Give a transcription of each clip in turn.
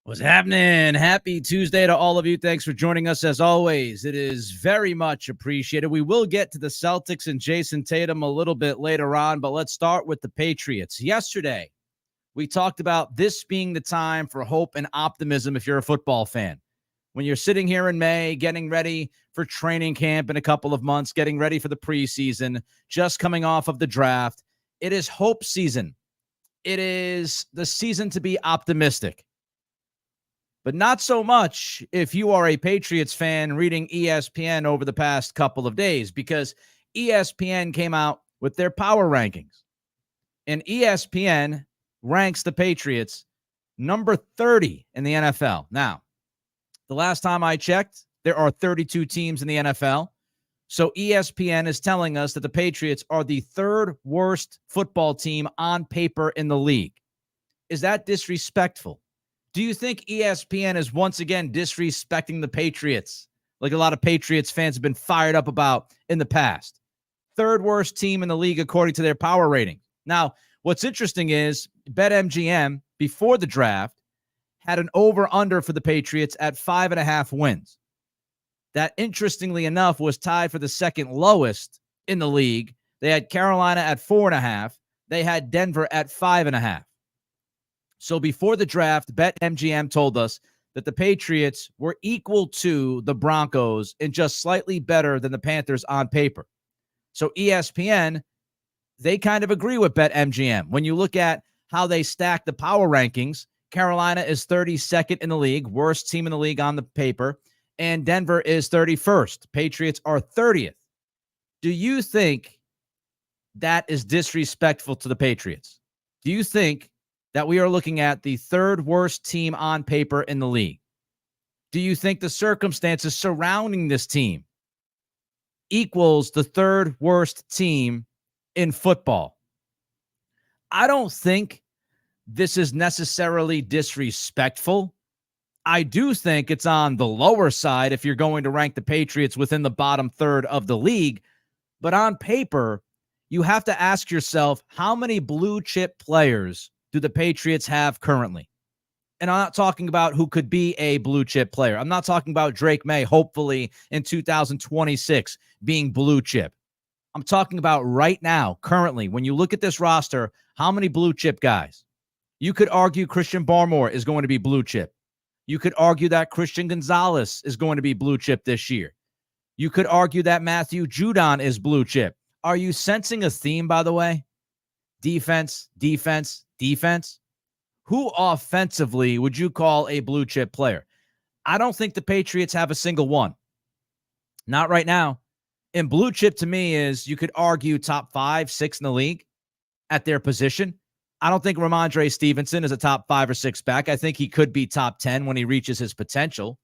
What's happening? Happy Tuesday to all of you. Thanks for joining us as always. It is very much appreciated. We will get to the Celtics and Jason Tatum a little bit later on, but let's start with the Patriots. Yesterday, we talked about this being the time for hope and optimism if you're a football fan. When you're sitting here in May, getting ready for training camp in a couple of months, getting ready for the preseason, just coming off of the draft, it is hope season. It is the season to be optimistic. But not so much if you are a Patriots fan reading ESPN over the past couple of days, because ESPN came out with their power rankings. And ESPN ranks the Patriots number 30 in the NFL. Now, the last time I checked, there are 32 teams in the NFL. So ESPN is telling us that the Patriots are the third worst football team on paper in the league. Is that disrespectful? Do you think ESPN is once again disrespecting the Patriots, like a lot of Patriots fans have been fired up about in the past? Third worst team in the league according to their power rating. Now, what's interesting is BetMGM, before the draft, had an over-under for the Patriots at 5.5 wins. That, interestingly enough, was tied for the second lowest in the league. They had Carolina at 4.5. They had Denver at 5.5. So before the draft, BetMGM told us that the Patriots were equal to the Broncos and just slightly better than the Panthers on paper. So ESPN, they kind of agree with BetMGM. When you look at how they stack the power rankings, Carolina is 32nd in the league, worst team in the league on the paper, and Denver is 31st. Patriots are 30th. Do you think that is disrespectful to the Patriots? Do you think that we are looking at the third worst team on paper in the league? Do you think the circumstances surrounding this team equals the third worst team in football? I don't think this is necessarily disrespectful. I do think it's on the lower side if you're going to rank the Patriots within the bottom third of the league. But on paper, you have to ask yourself, how many blue chip players do the Patriots have currently? And I'm not talking about who could be a blue chip player. I'm not talking about Drake May, hopefully in 2026 being blue chip. I'm talking about right now, currently, when you look at this roster, how many blue chip guys? You could argue Christian Barmore is going to be blue chip. You could argue that Christian Gonzalez is going to be blue chip this year. You could argue that Matthew Judon is blue chip. Are you sensing a theme, by the way? Defense, defense, defense. Who offensively would you call a blue chip player? I don't think the Patriots have a single one. Not right now. And blue chip to me is, you could argue top 5, 6 in the league at their position. I don't think Ramondre Stevenson is a top 5 or 6 back. I think he could be top 10 when he reaches his potential.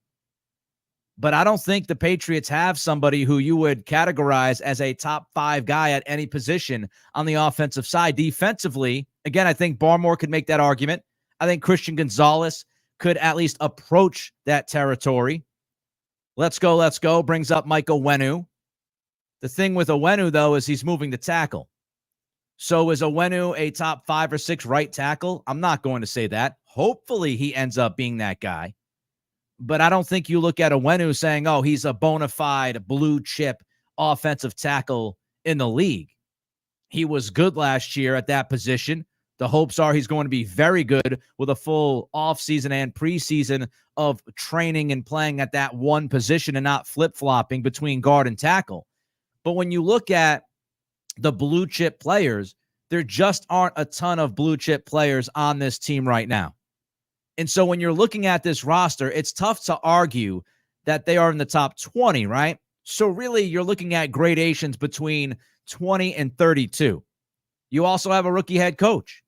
But I don't think the Patriots have somebody who you would categorize as a top 5 guy at any position on the offensive side. Defensively, again, I think Barmore could make that argument. I think Christian Gonzalez could at least approach that territory. Let's go brings up Mike Onwenu. The thing with Onwenu, though, is he's moving to tackle. So is Onwenu a top 5 or 6 right tackle? I'm not going to say that. Hopefully he ends up being that guy. But I don't think you look at Onwenu saying, oh, he's a bona fide blue chip offensive tackle in the league. He was good last year at that position. The hopes are he's going to be very good with a full offseason and preseason of training and playing at that one position and not flip-flopping between guard and tackle. But when you look at the blue chip players, there just aren't a ton of blue chip players on this team right now. And so when you're looking at this roster, it's tough to argue that they are in the top 20, right? So really, you're looking at gradations between 20 and 32. You also have a rookie head coach.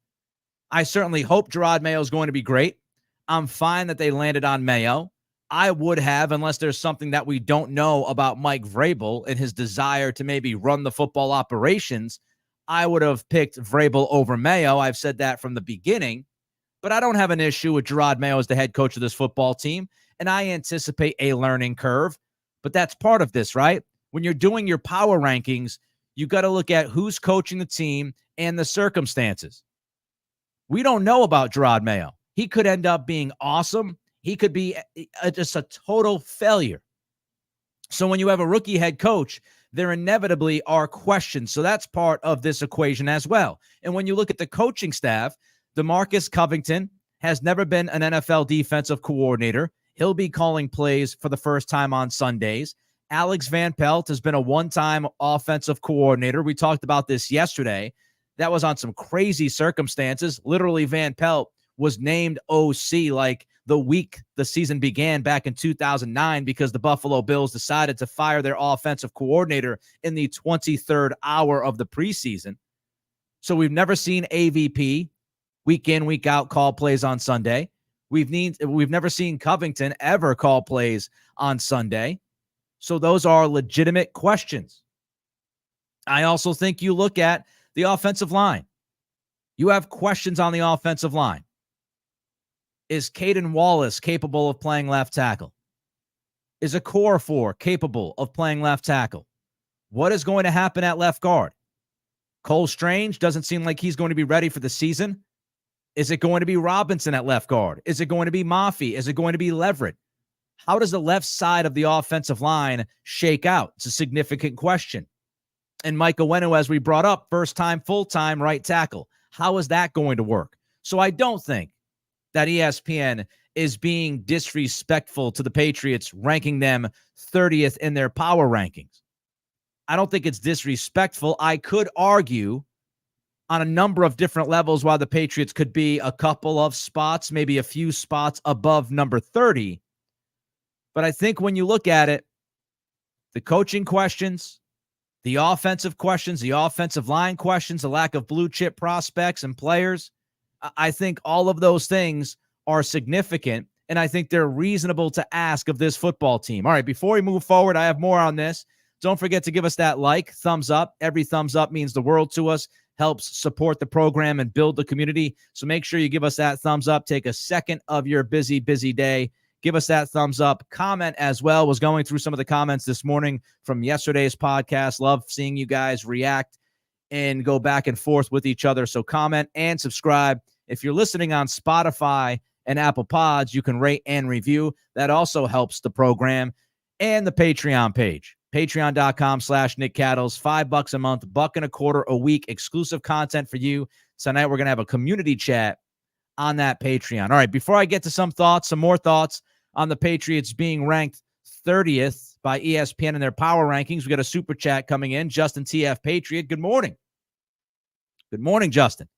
I certainly hope Gerard Mayo is going to be great. I'm fine that they landed on Mayo. I would have, unless there's something that we don't know about Mike Vrabel and his desire to maybe run the football operations, I would have picked Vrabel over Mayo. I've said that from the beginning. But I don't have an issue with Gerard Mayo as the head coach of this football team, and I anticipate a learning curve. But that's part of this, right? When you're doing your power rankings, you got to look at who's coaching the team and the circumstances. We don't know about Gerard Mayo. He could end up being awesome He could be just a total failure. So when you have a rookie head coach, there inevitably are questions. So that's part of this equation as well. And when you look at the coaching staff, DeMarcus Covington has never been an NFL defensive coordinator. He'll be calling plays for the first time on Sundays. Alex Van Pelt has been a one-time offensive coordinator. We talked about this yesterday. That was on some crazy circumstances. Literally, Van Pelt was named OC like the week the season began back in 2009 because the Buffalo Bills decided to fire their offensive coordinator in the 23rd hour of the preseason. So we've never seen AVP week in, week out call plays on Sunday. We've never seen Covington ever call plays on Sunday. So those are legitimate questions. I also think you look at the offensive line. You have questions on the offensive line. Is Caden Wallace capable of playing left tackle? Is Okorafor capable of playing left tackle? What is going to happen at left guard? Cole Strange doesn't seem like he's going to be ready for the season. Is it going to be Robinson at left guard? Is it going to be Mafi? Is it going to be Leverett? How does the left side of the offensive line shake out? It's a significant question. And Mike Owenu, as we brought up, first-time, full-time right tackle. How is that going to work? So I don't think that ESPN is being disrespectful to the Patriots, ranking them 30th in their power rankings. I don't think it's disrespectful. I could argue on a number of different levels why the Patriots could be a couple of spots, maybe a few spots above number 30. But I think when you look at it, the coaching questions, the offensive questions, the offensive line questions, the lack of blue chip prospects and players, I think all of those things are significant, and I think they're reasonable to ask of this football team. All right, before we move forward, I have more on this. Don't forget to give us that like, thumbs up. Every thumbs up means the world to us, helps support the program and build the community. So make sure you give us that thumbs up. Take a second of your busy, busy day. Give us that thumbs up. Comment as well. Was going through some of the comments this morning from yesterday's podcast. Love seeing you guys react and go back and forth with each other. So comment and subscribe. If you're listening on Spotify and Apple Pods, you can rate and review. That also helps the program. And the Patreon page, patreon.com/Nick Cattles, $5 a month, $1.25 a week, exclusive content for you. Tonight, we're going to have a community chat on that Patreon. All right, before I get to some more thoughts on the Patriots being ranked 30th by ESPN in their power rankings, we got a super chat coming in. Justin TF Patriot, good morning. Good morning, Justin.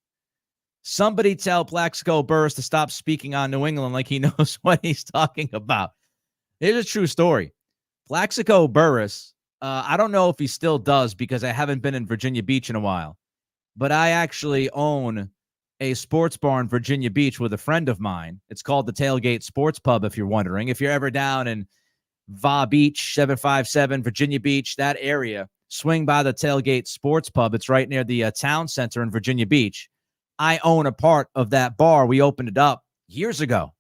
Somebody tell Plaxico Burress to stop speaking on New England like he knows what he's talking about. Here's a true story. Plaxico Burress, I don't know if he still does because I haven't been in Virginia Beach in a while, but I actually own a sports bar in Virginia Beach with a friend of mine. It's called the Tailgate Sports Pub, if you're wondering. If you're ever down in Va Beach, 757, Virginia Beach, that area, swing by the Tailgate Sports Pub. It's right near the town center in Virginia Beach. I own a part of that bar. We opened it up years ago.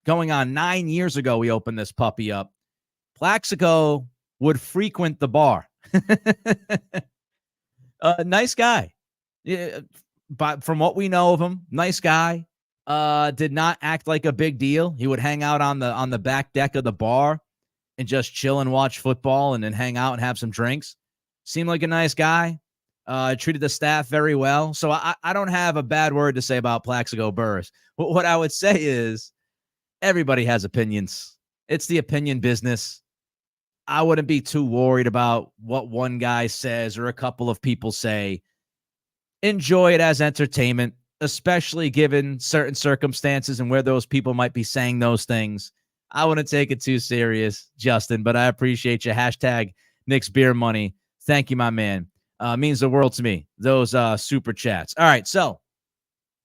Going on 9 years ago, we opened this puppy up. Plaxico would frequent the bar. Nice guy. Yeah, but from what we know of him, nice guy. Did not act like a big deal. He would hang out on the back deck of the bar and just chill and watch football and then hang out and have some drinks. Seemed like a nice guy. Treated the staff very well. So I don't have a bad word to say about Plaxico Burress. What I would say is everybody has opinions. It's the opinion business. I wouldn't be too worried about what one guy says or a couple of people say. Enjoy it as entertainment, especially given certain circumstances and where those people might be saying those things. I wouldn't take it too serious, Justin, but I appreciate you. Hashtag Nick's Beer Money. Thank you, my man. Means the world to me, those super chats. All right, so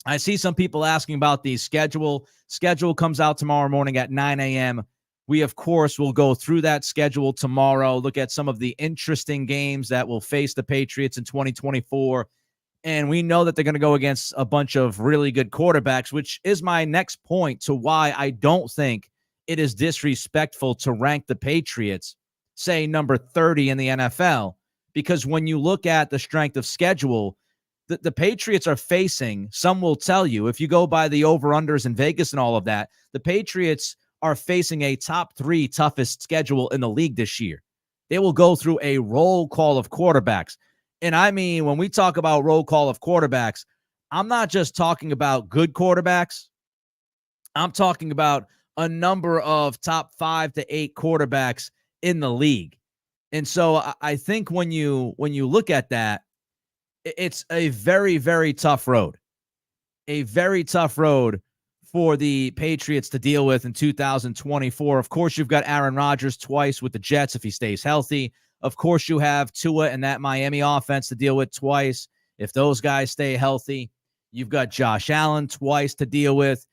I see some people asking about the schedule. Schedule comes out tomorrow morning at 9 a.m. We, of course, will go through that schedule tomorrow, look at some of the interesting games that will face the Patriots in 2024. And we know that they're going to go against a bunch of really good quarterbacks, which is my next point to why I don't think it is disrespectful to rank the Patriots, say, number 30 in the NFL. Because when you look at the strength of schedule, The Patriots are facing, some will tell you, if you go by the over-unders in Vegas and all of that, the Patriots are facing a top 3 toughest schedule in the league this year. They will go through a roll call of quarterbacks. And I mean, when we talk about roll call of quarterbacks, I'm not just talking about good quarterbacks. I'm talking about a number of top 5 to 8 quarterbacks in the league. And so I think when you look at that, it's a very, very tough road. A very tough road for the Patriots to deal with in 2024. Of course, you've got Aaron Rodgers twice with the Jets if he stays healthy. Of course, you have Tua and that Miami offense to deal with twice if those guys stay healthy. You've got Josh Allen twice to deal with.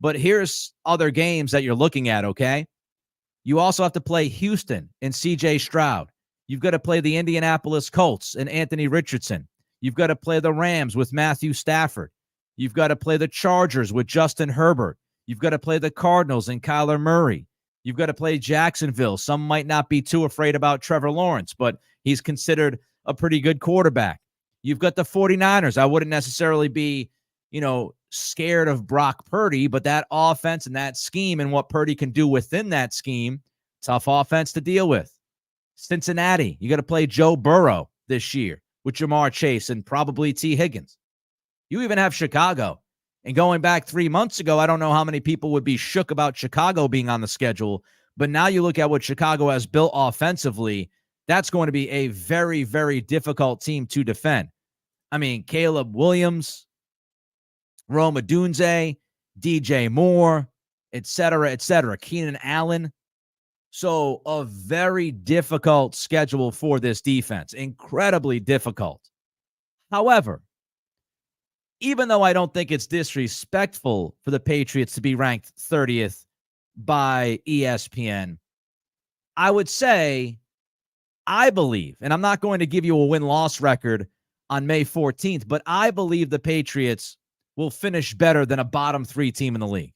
But here's other games that you're looking at, okay? You also have to play Houston and C.J. Stroud. You've got to play the Indianapolis Colts and Anthony Richardson. You've got to play the Rams with Matthew Stafford. You've got to play the Chargers with Justin Herbert. You've got to play the Cardinals and Kyler Murray. You've got to play Jacksonville. Some might not be too afraid about Trevor Lawrence, but he's considered a pretty good quarterback. You've got the 49ers. I wouldn't necessarily be, scared of Brock Purdy, but that offense and that scheme and what Purdy can do within that scheme, tough offense to deal with. Cincinnati, you got to play Joe Burrow this year with Jamar Chase and probably T. Higgins. You even have Chicago. And going back 3 months ago, I don't know how many people would be shook about Chicago being on the schedule, but now you look at what Chicago has built offensively, that's going to be a very, very difficult team to defend. I mean, Caleb Williams, Rome Odunze, DJ Moore, et cetera, Keenan Allen. So a very difficult schedule for this defense, incredibly difficult. However, even though I don't think it's disrespectful for the Patriots to be ranked 30th by ESPN, I would say, I believe, and I'm not going to give you a win-loss record on May 14th, but I believe the Patriots will finish better than a bottom 3 team in the league.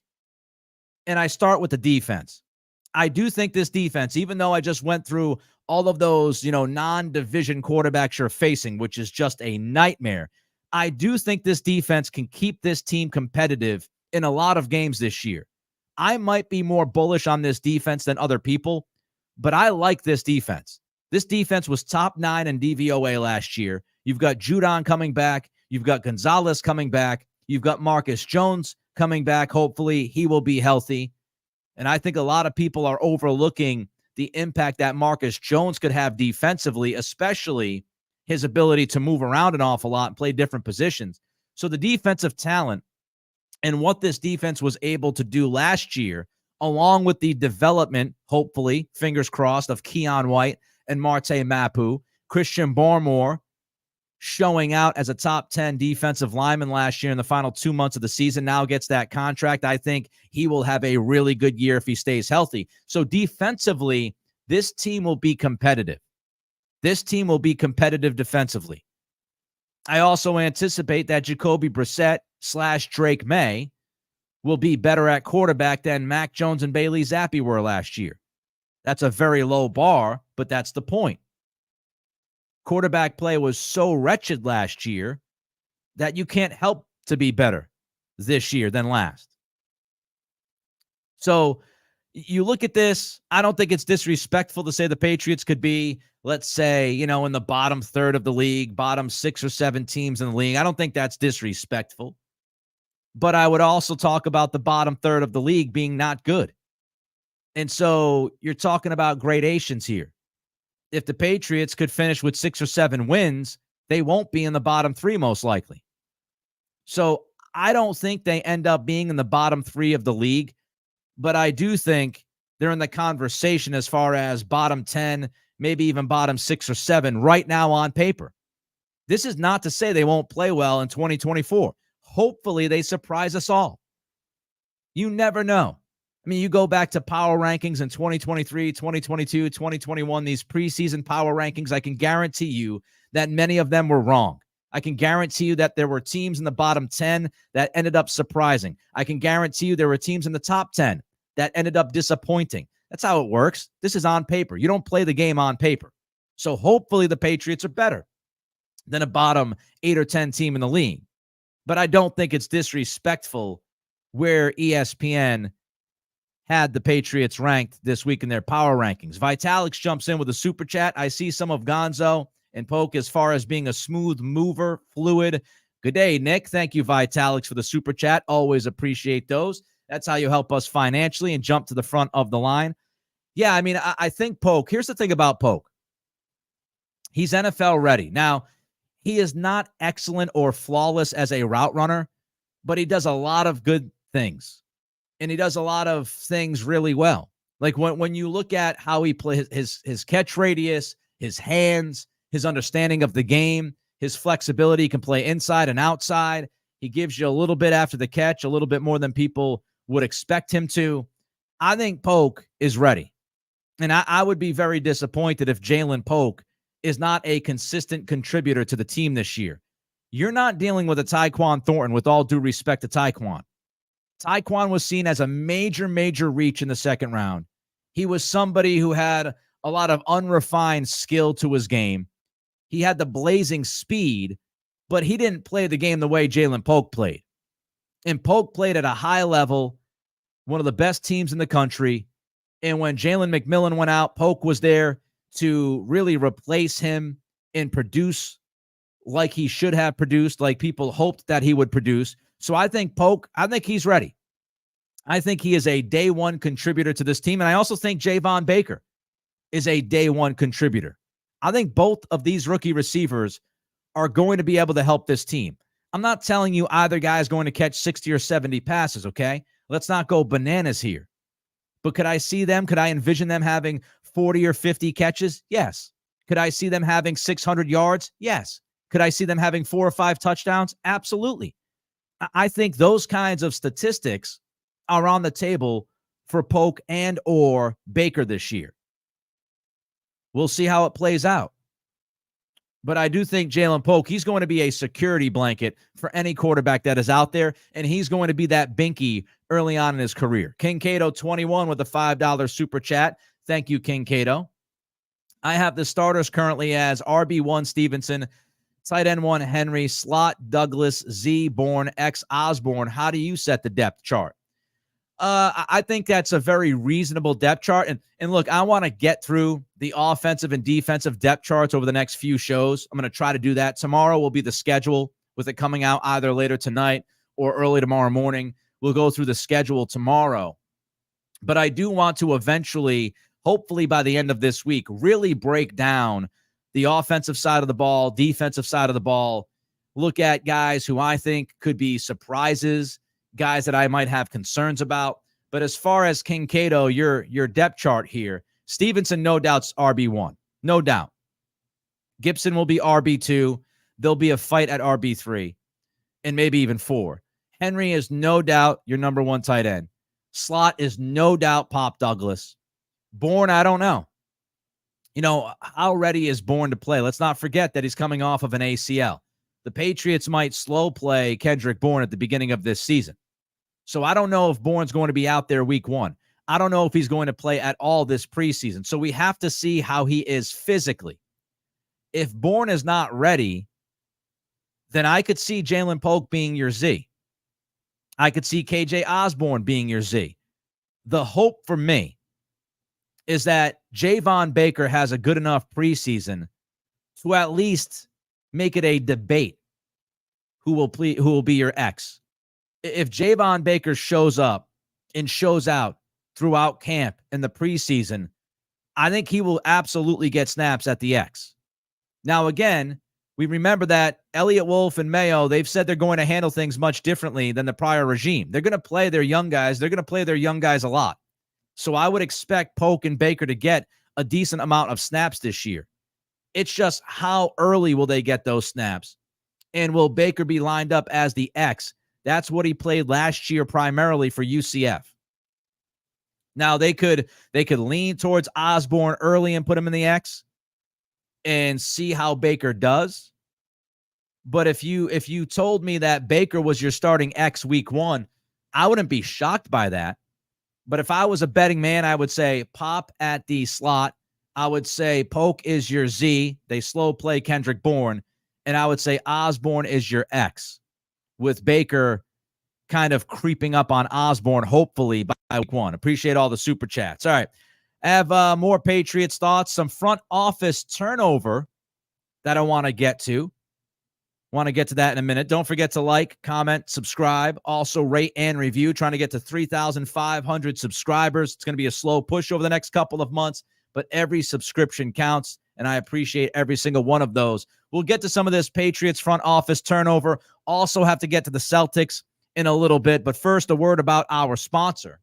And I start with the defense. I do think this defense, even though I just went through all of those, non-division quarterbacks you're facing, which is just a nightmare, I do think this defense can keep this team competitive in a lot of games this year. I might be more bullish on this defense than other people, but I like this defense. This defense was top 9 in DVOA last year. You've got Judon coming back. You've got Gonzalez coming back. You've got Marcus Jones coming back. Hopefully he will be healthy. And I think a lot of people are overlooking the impact that Marcus Jones could have defensively, especially his ability to move around an awful lot and play different positions. So the defensive talent and what this defense was able to do last year, along with the development, hopefully, fingers crossed, of Keon White and Marte Mapu, Christian Barmore showing out as a top 10 defensive lineman last year in the final 2 months of the season, now gets that contract. I think he will have a really good year if he stays healthy. So defensively, this team will be competitive. This team will be competitive defensively. I also anticipate that Jacoby Brissett / Drake May will be better at quarterback than Mac Jones and Bailey Zappi were last year. That's a very low bar, but that's the point. Quarterback play was so wretched last year that you can't help to be better this year than last. So you look at this, I don't think it's disrespectful to say the Patriots could be, let's say, in the bottom third of the league, bottom 6 or 7 teams in the league. I don't think that's disrespectful. But I would also talk about the bottom third of the league being not good. And so you're talking about gradations here. If the Patriots could finish with 6 or 7 wins, they won't be in the bottom 3 most likely. So I don't think they end up being in the bottom 3 of the league, but I do think they're in the conversation as far as bottom 10, maybe even bottom 6 or 7 right now on paper. This is not to say they won't play well in 2024. Hopefully they surprise us all. You never know. I mean, you go back to power rankings in 2023, 2022, 2021, these preseason power rankings, I can guarantee you that many of them were wrong. I can guarantee you that there were teams in the bottom 10 that ended up surprising. I can guarantee you there were teams in the top 10 that ended up disappointing. That's how it works. This is on paper. You don't play the game on paper. So hopefully the Patriots are better. than a bottom 8 or 10 team in the league. But I don't think it's disrespectful where ESPN had the Patriots ranked this week in their power rankings. Vitalix jumps in with a super chat. I see some of Gonzo and Polk as far as being a smooth mover, fluid. Good day, Nick. Thank you, Vitalix, for the super chat. Always appreciate those. That's how you help us financially and jump to the front of the line. Yeah, I mean, I think Polk, here's the thing about Polk. He's NFL ready. Now, he is not excellent or flawless as a route runner, but he does a lot of good things. And he does a lot of things really well. Like when you look at how he plays his catch radius, his hands, his understanding of the game, his flexibility, he can play inside and outside. He gives you a little bit after the catch, a little bit more than people would expect him to. I think Polk is ready. And I would be very disappointed if Jalen Polk is not a consistent contributor to the team this year. You're not dealing with a Tyquan Thornton, with all due respect to Tyquan. Tyquan was seen as a major, major reach in the second round. He was somebody who had a lot of unrefined skill to his game. He had the blazing speed, but he didn't play the game the way Jalen Polk played. And Polk played at a high level, one of the best teams in the country. And when Jalen McMillan went out, Polk was there to really replace him and produce like he should have produced, like people hoped that he would produce. So I think Polk, I think he's ready. I think he is a day one contributor to this team. And I also think Javon Baker is a day one contributor. I think both of these rookie receivers are going to be able to help this team. I'm not telling you either guy is going to catch 60 or 70 passes, okay? Let's not go bananas here. But could I envision them having 40 or 50 catches? Yes. Could I see them having 600 yards? Yes. Could I see them having 4 or 5 touchdowns? Absolutely. I think those kinds of statistics are on the table for Polk and or Baker this year. We'll see how it plays out. But I do think Jalen Polk, he's going to be a security blanket for any quarterback that is out there, and he's going to be that binky early on in his career. King Cato 21 with a $5 super chat. Thank you, King Cato. I have the starters currently as RB1 Stevenson, tight end 1 Henry, slot Douglas, Z Bourne, X Osborne. How do you set the depth chart? I think that's a very reasonable depth chart. And look, I want to get through the offensive and defensive depth charts over the next few shows. I'm going to try to do that. Tomorrow will be the schedule, with it coming out either later tonight or early tomorrow morning. We'll go through the schedule tomorrow. But I do want to eventually, hopefully by the end of this week, really break down the offensive side of the ball, defensive side of the ball, look at guys who I think could be surprises, guys that I might have concerns about. But as far as King Cato, your depth chart here, Stevenson, no doubt's RB1. No doubt. Gibson will be RB2. There'll be a fight at RB3 and maybe even 4. Henry is no doubt your number 1 tight end. Slot is no doubt Pop Douglas. Bourne, I don't know. You know, how ready is Bourne to play? Let's not forget that he's coming off of an ACL. The Patriots might slow play Kendrick Bourne at the beginning of this season. So I don't know if Bourne's going to be out there week 1. I don't know if he's going to play at all this preseason. So we have to see how he is physically. If Bourne is not ready, then I could see Jalen Polk being your Z. I could see KJ Osborne being your Z. The hope for me is that Javon Baker has a good enough preseason to at least make it a debate who will be your X. If Javon Baker shows up and shows out throughout camp in the preseason, I think he will absolutely get snaps at the X. Now, again, we remember that Elliott Wolf and Mayo, they've said they're going to handle things much differently than the prior regime. They're going to play their young guys. They're going to play their young guys a lot. So I would expect Polk and Baker to get a decent amount of snaps this year. It's just how early will they get those snaps? And will Baker be lined up as the X? That's what he played last year primarily for UCF. Now they could lean towards Osborne early and put him in the X and see how Baker does. But if you told me that Baker was your starting X week 1, I wouldn't be shocked by that. But if I was a betting man, I would say Pop at the slot. I would say Polk is your Z. They slow play Kendrick Bourne. And I would say Osborne is your X, with Baker kind of creeping up on Osborne, hopefully, by week 1. Appreciate all the super chats. All right. I have more Patriots thoughts, some front office turnover that I want to get to. Want to get to that in a minute. Don't forget to like, comment, subscribe, also rate and review. Trying to get to 3,500 subscribers. It's going to be a slow push over the next couple of months, but every subscription counts, and I appreciate every single one of those. We'll get to some of this Patriots front office turnover. Also have to get to the Celtics in a little bit, but first, a word about our sponsor.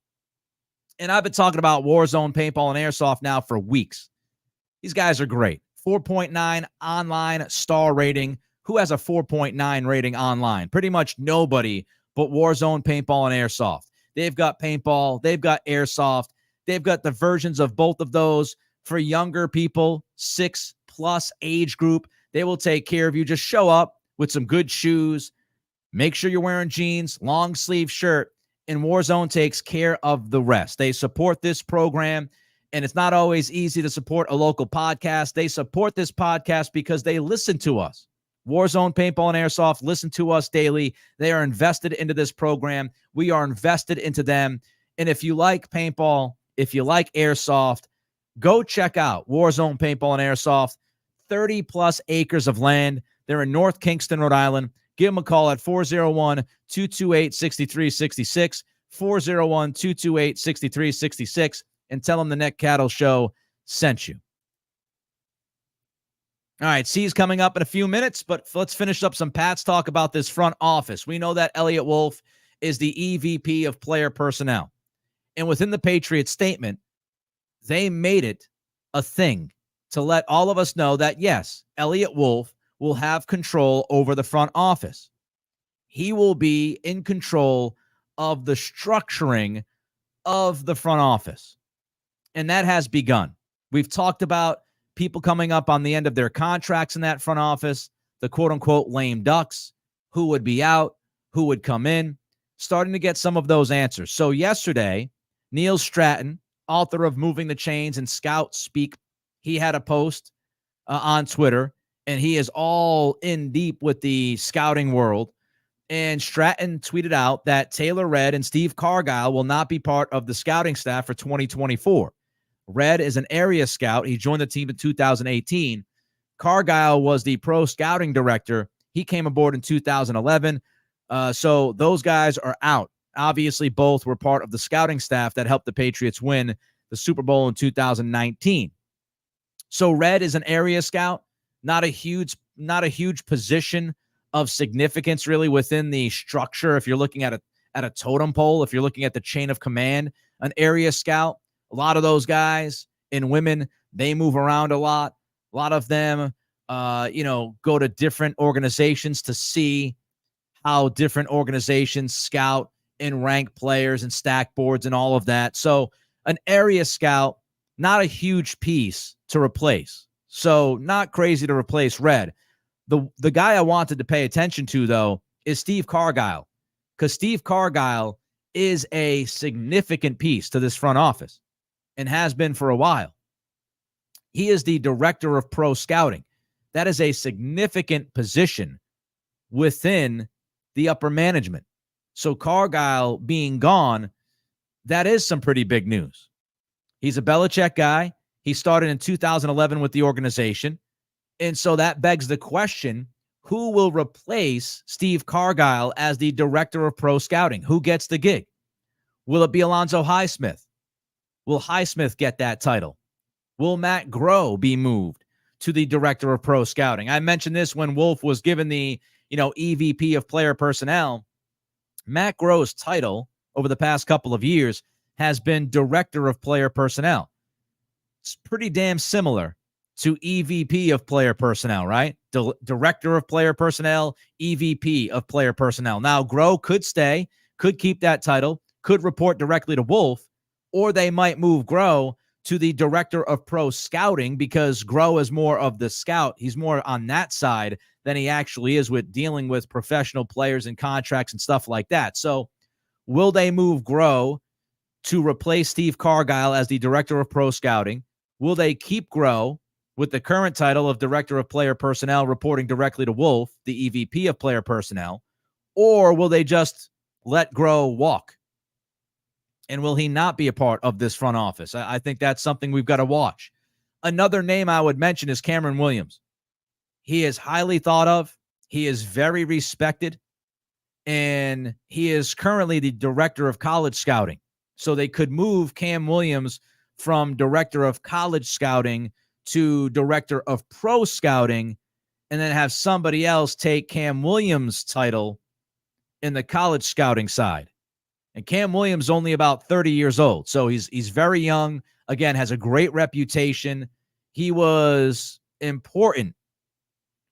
And I've been talking about Warzone Paintball and Airsoft now for weeks. These guys are great. 4.9 online star rating. Who has a 4.9 rating online? Pretty much nobody but Warzone Paintball and Airsoft. They've got paintball. They've got airsoft. They've got the versions of both of those for younger people, 6+ age group. They will take care of you. Just show up with some good shoes. Make sure you're wearing jeans, long sleeve shirt, and Warzone takes care of the rest. They support this program, and it's not always easy to support a local podcast. They support this podcast because they listen to us. Warzone Paintball and Airsoft listen to us daily. They are invested into this program. We are invested into them. And if you like paintball, if you like airsoft, go check out Warzone Paintball and Airsoft. 30+ acres of land. They're in North Kingston, Rhode Island. Give them a call at 401-228-6366, 401-228-6366, and tell them the Net Cattle Show sent you. All right, C's coming up in a few minutes, but let's finish up some Pats talk about this front office. We know that Elliott Wolf is the EVP of player personnel. And within the Patriots statement, they made it a thing to let all of us know that, yes, Elliott Wolf will have control over the front office. He will be in control of the structuring of the front office. And that has begun. We've talked about people coming up on the end of their contracts in that front office, the quote-unquote lame ducks, who would be out, who would come in, starting to get some of those answers. So yesterday, Neil Stratton, author of Moving the Chains and Scout Speak, he had a post on Twitter, and he is all in deep with the scouting world. And Stratton tweeted out that Taylor Redd and Steve Cargile will not be part of the scouting staff for 2024. Redd is an area scout. He joined the team in 2018. Cargile was the pro scouting director. He came aboard in 2011. So those guys are out. Obviously, both were part of the scouting staff that helped the Patriots win the Super Bowl in 2019. So Redd is an area scout, not a huge position of significance really within the structure. If you're looking at a totem pole, if you're looking at the chain of command, an area scout, a lot of those guys and women, they move around a lot. A lot of them, go to different organizations to see how different organizations scout and rank players and stack boards and all of that. So an area scout, not a huge piece to replace. So not crazy to replace Redd. The guy I wanted to pay attention to, though, is Steve Cargile, because Steve Cargile is a significant piece to this front office and has been for a while. He is the director of pro scouting. That is a significant position within the upper management. So Cargile being gone, that is some pretty big news. He's a Belichick guy. He started in 2011 with the organization. And so that begs the question, who will replace Steve Cargile as the director of pro scouting? Who gets the gig? Will it be Alonzo Highsmith? Will Highsmith get that title? Will Matt Groh be moved to the director of pro scouting? I mentioned this when Wolf was given the, EVP of player personnel. Matt Groh's title over the past couple of years has been director of player personnel. It's pretty damn similar to EVP of player personnel, right? Director of player personnel, EVP of player personnel. Now, Groh could stay, could keep that title, could report directly to Wolf, or they might move Groh to the director of pro scouting because Groh is more of the scout. He's more on that side than he actually is with dealing with professional players and contracts and stuff like that. So will they move Groh to replace Steve Cargile as the director of pro scouting? Will they keep Groh with the current title of Director of Player Personnel reporting directly to Wolf, the EVP of Player Personnel, or will they just let Groh walk? And will he not be a part of this front office? I think that's something we've got to watch. Another name I would mention is Cameron Williams. He is highly thought of. He is very respected. And he is currently the director of college scouting. So they could move Cam Williams from director of college scouting to director of pro scouting and then have somebody else take Cam Williams' title in the college scouting side. And Cam Williams is only about 30 years old. So he's very young. Again, has a great reputation. He was important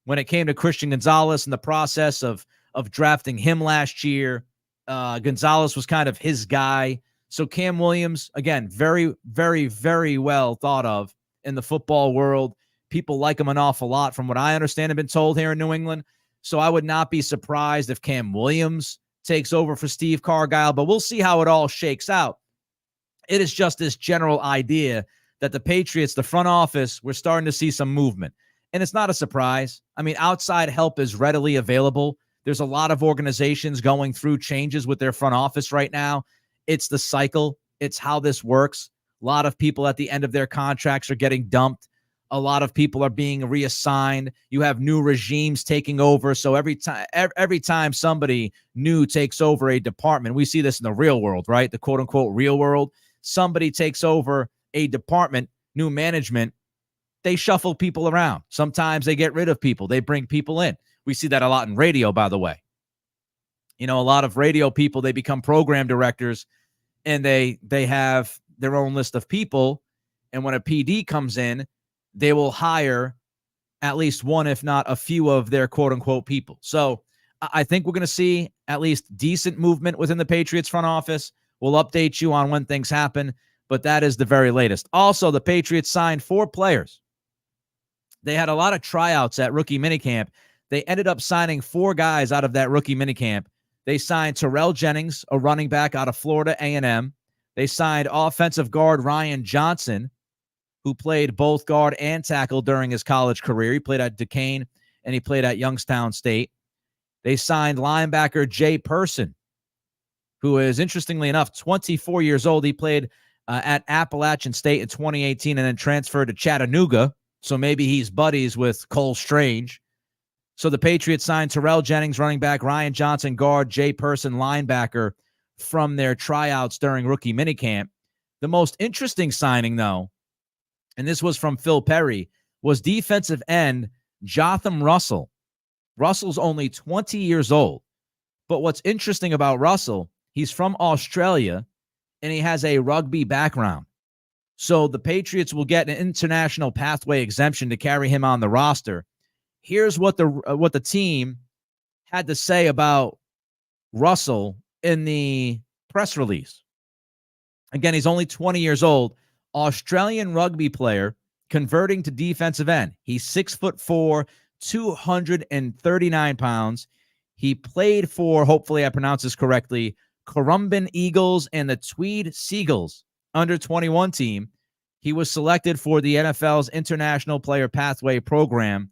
when it came to Christian Gonzalez in the process of drafting him last year. Gonzalez was kind of his guy. So Cam Williams, again, very, very, very well thought of in the football world. People like him an awful lot from what I understand have been told here in New England. So I would not be surprised if Cam Williams takes over for Steve Cargile, but we'll see how it all shakes out. It is just this general idea that the Patriots, the front office, we're starting to see some movement. And it's not a surprise. I mean, outside help is readily available. There's a lot of organizations going through changes with their front office right now. It's the cycle. It's how this works. A lot of people at the end of their contracts are getting dumped. A lot of people are being reassigned. You have new regimes taking over. So every time somebody new takes over a department, we see this in the real world, right? The quote unquote real world. Somebody takes over a department, new management, they shuffle people around. Sometimes they get rid of people. They bring people in. We see that a lot in radio, by the way. You know, a lot of radio people, they become program directors and they have their own list of people. And when a PD comes in, they will hire at least one, if not a few of their quote unquote people. So I think we're going to see at least decent movement within the Patriots front office. We'll update you on when things happen, but that is the very latest. Also, the Patriots signed 4 players. They had a lot of tryouts at rookie minicamp. They ended up signing 4 guys out of that rookie minicamp. They signed Terrell Jennings, a running back out of Florida A&M. They signed offensive guard Ryan Johnson, who played both guard and tackle during his college career. He played at Duquesne and he played at Youngstown State. They signed linebacker Jay Person, who is, interestingly enough, 24 years old. He played at Appalachian State in 2018 and then transferred to Chattanooga. So maybe he's buddies with Cole Strange. So the Patriots signed Terrell Jennings, running back, Ryan Johnson, guard, Jay Person, linebacker, from their tryouts during rookie minicamp. The most interesting signing, though, and this was from Phil Perry, was defensive end Jotham Russell. Russell's only 20 years old. But what's interesting about Russell, he's from Australia, and he has a rugby background. So the Patriots will get an international pathway exemption to carry him on the roster. Here's what the team had to say about Russell in the press release. Again, he's only 20 years old. Australian rugby player converting to defensive end. He's 6'4", 239 pounds. He played for, hopefully I pronounce this correctly, Currumbin Eagles and the Tweed Seagulls under 21 team. He was selected for the NFL's International Player Pathway Program.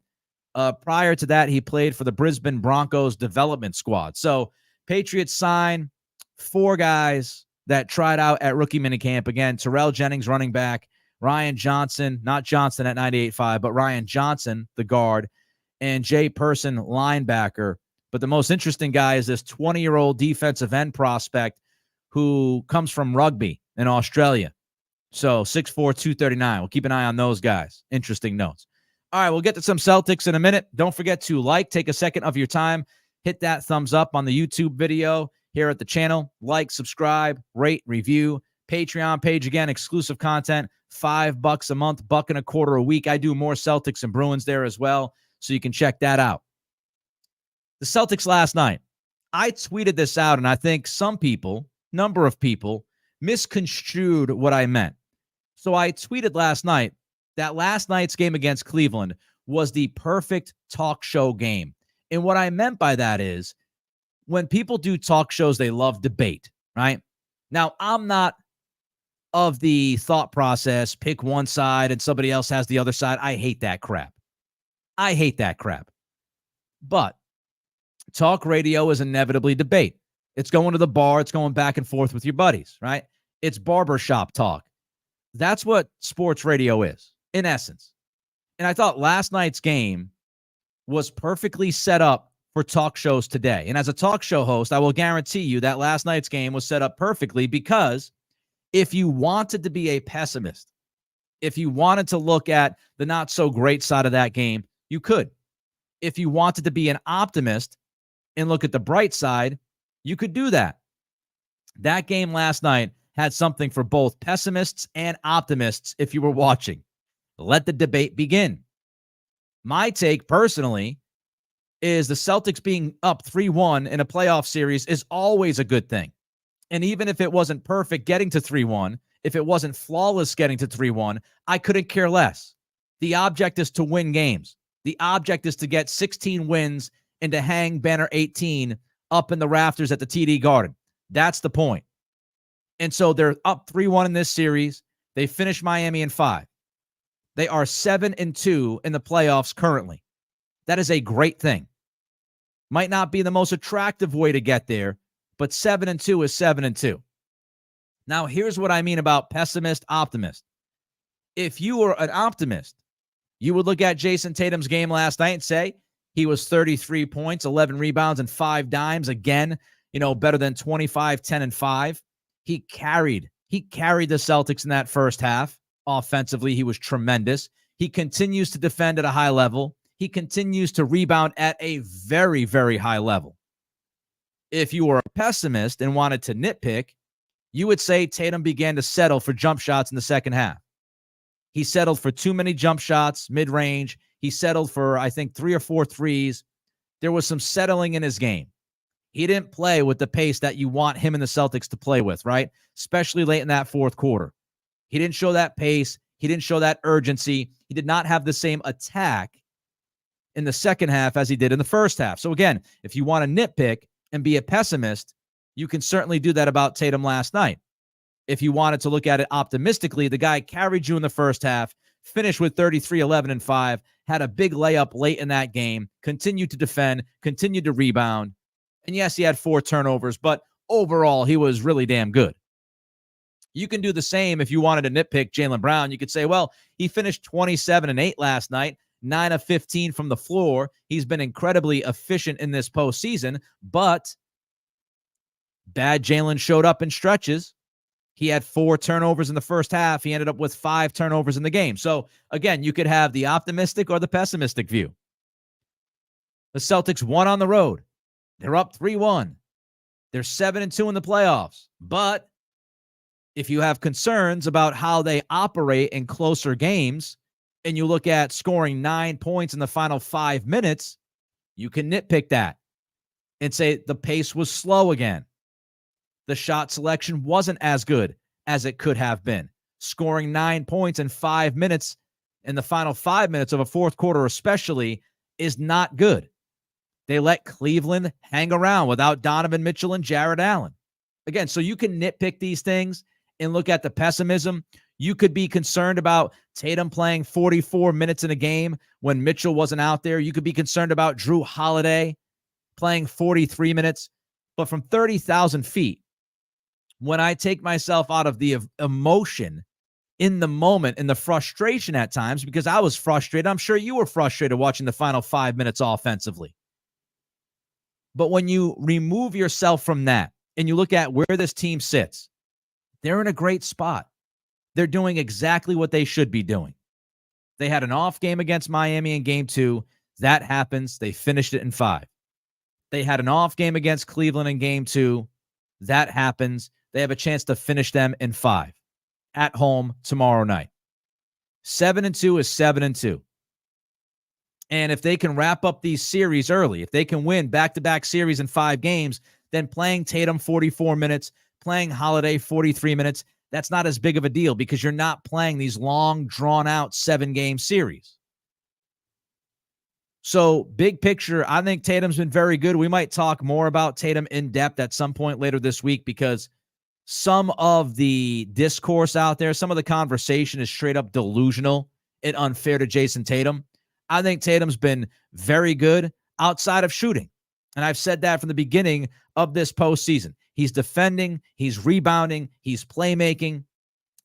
Prior to that, he played for the Brisbane Broncos development squad. So Patriots sign 4 guys that tried out at rookie minicamp. Again, Terrell Jennings, running back, Ryan Johnson, not Johnson at 98.5, but Ryan Johnson, the guard, and Jay Person, linebacker. But the most interesting guy is this 20-year-old defensive end prospect who comes from rugby in Australia. So 6'4", 239. We'll keep an eye on those guys. Interesting notes. All right, we'll get to some Celtics in a minute. Don't forget to take a second of your time, hit that thumbs up on the YouTube video here at the channel. Like, subscribe, rate, review. Patreon page, again, exclusive content, $5 a month, $1.25 a week. I do more Celtics and Bruins there as well, so you can check that out. The Celtics last night, I tweeted this out, and I think some people, number of people, misconstrued what I meant. So I tweeted last night that last night's game against Cleveland was the perfect talk show game. And what I meant by that is when people do talk shows, they love debate, right? Now, I'm not of the thought process, pick one side and somebody else has the other side. I hate that crap. I hate that crap. But talk radio is inevitably debate. It's going to the bar. It's going back and forth with your buddies, right? It's barbershop talk. That's what sports radio is, in essence. And I thought last night's game was perfectly set up for talk shows today. And as a talk show host, I will guarantee you that last night's game was set up perfectly, because if you wanted to be a pessimist, if you wanted to look at the not so great side of that game, you could. If you wanted to be an optimist and look at the bright side, you could do that. That game last night had something for both pessimists and optimists if you were watching. Let the debate begin. My take personally is the Celtics being up 3-1 in a playoff series is always a good thing. And even if it wasn't perfect getting to 3-1, if it wasn't flawless getting to 3-1, I couldn't care less. The object is to win games. The object is to get 16 wins and to hang banner 18 up in the rafters at the TD Garden. That's the point. And so they're up 3-1 in this series. They finished Miami in 5. They are 7-2 in the playoffs currently. That is a great thing. Might not be the most attractive way to get there, but 7-2 is 7-2. Now, here's what I mean about pessimist, optimist. If you were an optimist, you would look at Jason Tatum's game last night and say he was 33 points, 11 rebounds, and 5 dimes. Again, better than 25, 10, and 5. He carried the Celtics in that first half. Offensively, he was tremendous. He continues to defend at a high level. He continues to rebound at a very, very high level. If you were a pessimist and wanted to nitpick, you would say Tatum began to settle for jump shots in the second half. He settled for too many jump shots, mid-range. He settled for, I think, 3 or 4 threes. There was some settling in his game. He didn't play with the pace that you want him and the Celtics to play with, right? Especially late in that fourth quarter. He didn't show that pace. He didn't show that urgency. He did not have the same attack in the second half as he did in the first half. So again, if you want to nitpick and be a pessimist, you can certainly do that about Tatum last night. If you wanted to look at it optimistically, the guy carried you in the first half, finished with 33, 11, and 5, had a big layup late in that game, continued to defend, continued to rebound. And yes, he had 4 turnovers, but overall, he was really damn good. You can do the same if you wanted to nitpick Jaylen Brown. You could say, well, he finished 27 and 8 last night, 9 of 15 from the floor. He's been incredibly efficient in this postseason, but bad Jaylen showed up in stretches. He had 4 turnovers in the first half. He ended up with 5 turnovers in the game. So again, you could have the optimistic or the pessimistic view. The Celtics won on the road. They're up 3-1. They're 7-2 in the playoffs. But if you have concerns about how they operate in closer games, and you look at scoring 9 points in the final 5 minutes, you can nitpick that and say the pace was slow again. The shot selection wasn't as good as it could have been. Scoring 9 points in 5 minutes in the final 5 minutes of a fourth quarter especially is not good. They let Cleveland hang around without Donovan Mitchell and Jared Allen. Again, so you can nitpick these things and look at the pessimism. You could be concerned about Tatum playing 44 minutes in a game when Mitchell wasn't out there. You could be concerned about Drew Holiday playing 43 minutes. But from 30,000 feet, when I take myself out of the emotion in the moment and the frustration at times, because I was frustrated, I'm sure you were frustrated watching the final 5 minutes offensively. But when you remove yourself from that and you look at where this team sits, they're in a great spot. They're doing exactly what they should be doing. They had an off game against Miami in game 2. That happens. They finished it in 5. They had an off game against Cleveland in game 2. That happens. They have a chance to finish them in 5 at home tomorrow night. 7-2 is 7-2. And if they can wrap up these series early, if they can win back-to-back series in 5 games, then playing Tatum 44 minutes, playing Holiday 43 minutes, that's not as big of a deal because you're not playing these long, drawn-out 7-game series. So, big picture, I think Tatum's been very good. We might talk more about Tatum in depth at some point later this week because some of the discourse out there, some of the conversation is straight up delusional and unfair to Jason Tatum. I think Tatum's been very good outside of shooting. And I've said that from the beginning of this postseason. He's defending, he's rebounding, he's playmaking.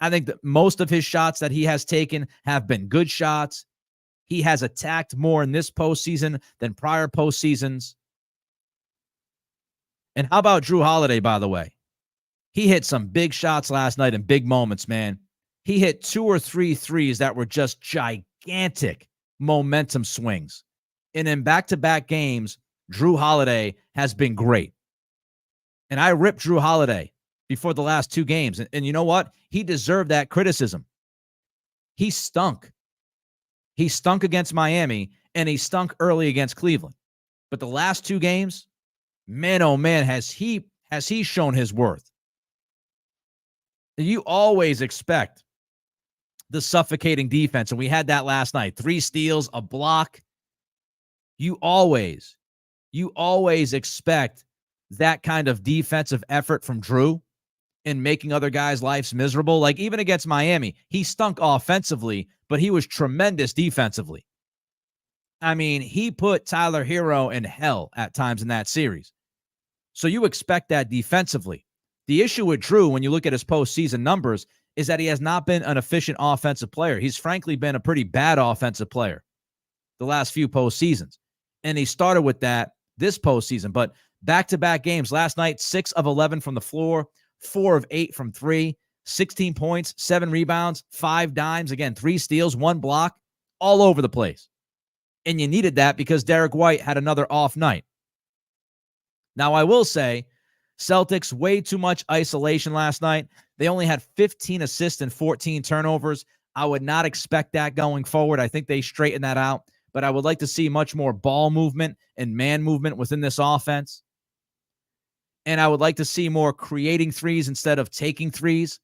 I think that most of his shots that he has taken have been good shots. He has attacked more in this postseason than prior postseasons. And how about Drew Holiday, by the way? He hit some big shots last night in big moments, man. He hit 2 or 3 threes that were just gigantic momentum swings. And in back-to-back games, Drew Holiday has been great. And I ripped Drew Holiday before the last 2 games. And you know what? He deserved that criticism. He stunk. He stunk against Miami, and he stunk early against Cleveland. But the last 2 games, man, oh man, has he shown his worth. You always expect the suffocating defense, and we had that last night. 3 steals, a block. You always expect that kind of defensive effort from Drew in making other guys' lives miserable. Like even against Miami, he stunk offensively, but he was tremendous defensively. I mean, he put Tyler Hero in hell at times in that series. So you expect that defensively. The issue with Drew, when you look at his postseason numbers, is that he has not been an efficient offensive player. He's frankly been a pretty bad offensive player the last few postseasons. And he started with that this postseason. But back-to-back games, last night, 6 of 11 from the floor, 4 of 8 from 3, 16 points, 7 rebounds, 5 dimes, again, 3 steals, 1 block, all over the place. And you needed that because Derek White had another off night. Now, I will say, Celtics, way too much isolation last night. They only had 15 assists and 14 turnovers. I would not expect that going forward. I think they straighten that out. But I would like to see much more ball movement and man movement within this offense. And I would like to see more creating threes instead of taking threes.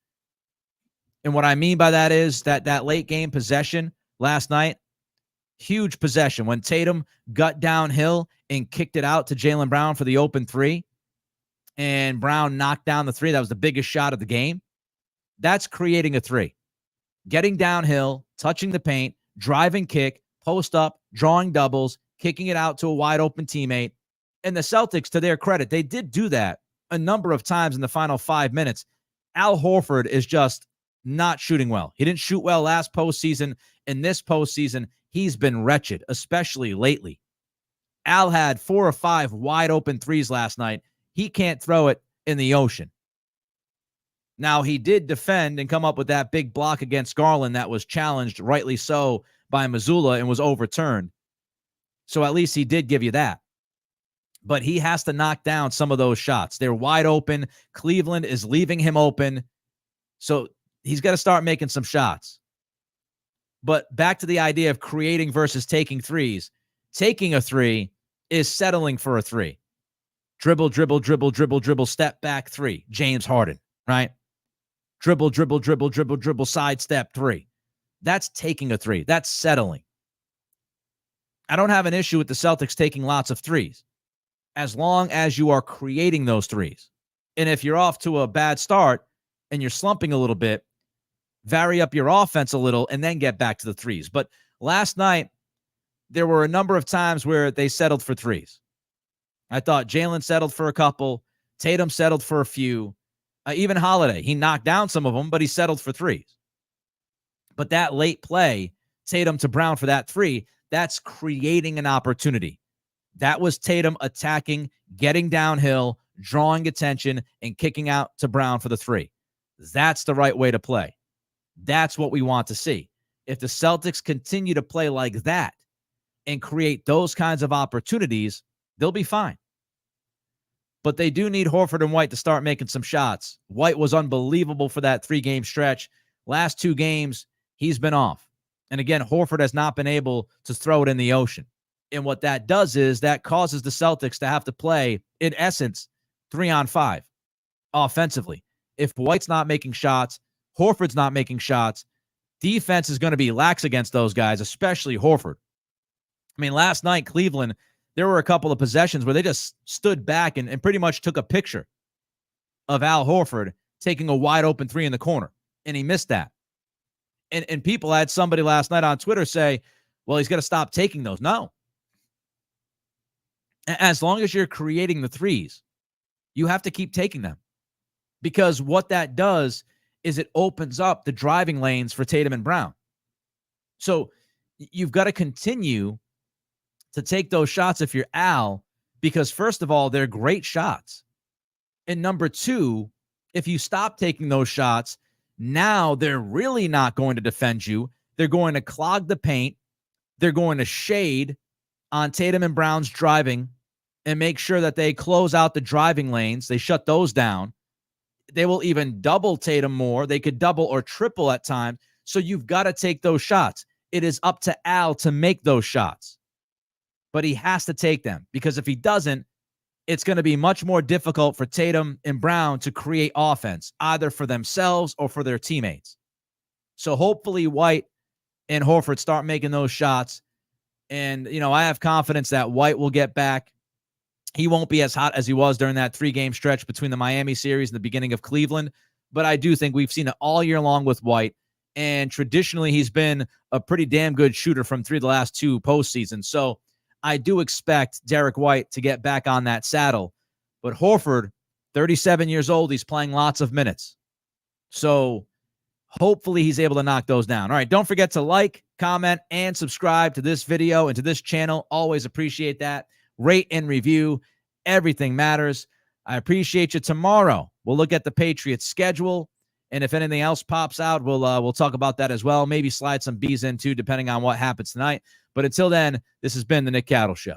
And what I mean by that is that late game possession last night, huge possession when Tatum got downhill and kicked it out to Jaylen Brown for the open 3. And Brown knocked down the 3. That was the biggest shot of the game. That's creating a 3. Getting downhill, touching the paint, driving kick, post up, drawing doubles, kicking it out to a wide open teammate. And the Celtics, to their credit, they did do that a number of times in the final 5 minutes. Al Horford is just not shooting well. He didn't shoot well last postseason. In this postseason, he's been wretched, especially lately. Al had 4 or 5 wide open threes last night. He can't throw it in the ocean. Now, he did defend and come up with that big block against Garland that was challenged, rightly so, by Mazzulla and was overturned. So at least he did give you that. But he has to knock down some of those shots. They're wide open. Cleveland is leaving him open. So he's got to start making some shots. But back to the idea of creating versus taking threes. Taking a 3 is settling for a 3. Dribble, dribble, dribble, dribble, dribble, step back 3. James Harden, right? Dribble, dribble, dribble, dribble, dribble, sidestep 3. That's taking a 3. That's settling. I don't have an issue with the Celtics taking lots of 3s as long as you are creating those 3s. And if you're off to a bad start and you're slumping a little bit, vary up your offense a little and then get back to the 3s. But last night, there were a number of times where they settled for 3s. I thought Jaylen settled for a couple. Tatum settled for a few. Even Holiday, he knocked down some of them, but he settled for 3s. But that late play, Tatum to Brown for that 3, that's creating an opportunity. That was Tatum attacking, getting downhill, drawing attention, and kicking out to Brown for the 3. That's the right way to play. That's what we want to see. If the Celtics continue to play like that and create those kinds of opportunities, they'll be fine. But they do need Horford and White to start making some shots. White was unbelievable for that 3-game stretch. Last 2 games, he's been off. And again, Horford has not been able to throw it in the ocean. And what that does is that causes the Celtics to have to play, in essence, 3-on-5 offensively. If White's not making shots, Horford's not making shots, defense is going to be lax against those guys, especially Horford. I mean, last night, Cleveland, there were a couple of possessions where they just stood back and pretty much took a picture of Al Horford taking a wide open three in the corner, and he missed that. And people had somebody last night on Twitter say, well, he's got to stop taking those. No. As long as you're creating the threes, you have to keep taking them, because what that does is it opens up the driving lanes for Tatum and Brown. So you've got to continue to take those shots if you're Al, because first of all, they're great shots. And number two, if you stop taking those shots, now they're really not going to defend you. They're going to clog the paint. They're going to shade on Tatum and Brown's driving and make sure that they close out the driving lanes. They shut those down. They will even double Tatum more. They could double or triple at times. So you've got to take those shots. It is up to Al to make those shots. But he has to take them, because if he doesn't, it's going to be much more difficult for Tatum and Brown to create offense, either for themselves or for their teammates. So hopefully White and Horford start making those shots. And, I have confidence that White will get back. He won't be as hot as he was during that 3-game stretch between the Miami series and the beginning of Cleveland. But I do think we've seen it all year long with White. And traditionally, he's been a pretty damn good shooter from 3 of the last 2 postseasons. So I do expect Derek White to get back on that saddle. But Horford, 37 years old, he's playing lots of minutes. So hopefully he's able to knock those down. All right, don't forget to like, comment, and subscribe to this video and to this channel. Always appreciate that. Rate and review. Everything matters. I appreciate you. Tomorrow, we'll look at the Patriots schedule. And if anything else pops out, we'll talk about that as well. Maybe slide some B's in too, depending on what happens tonight. But until then, this has been the Nick Cattle Show.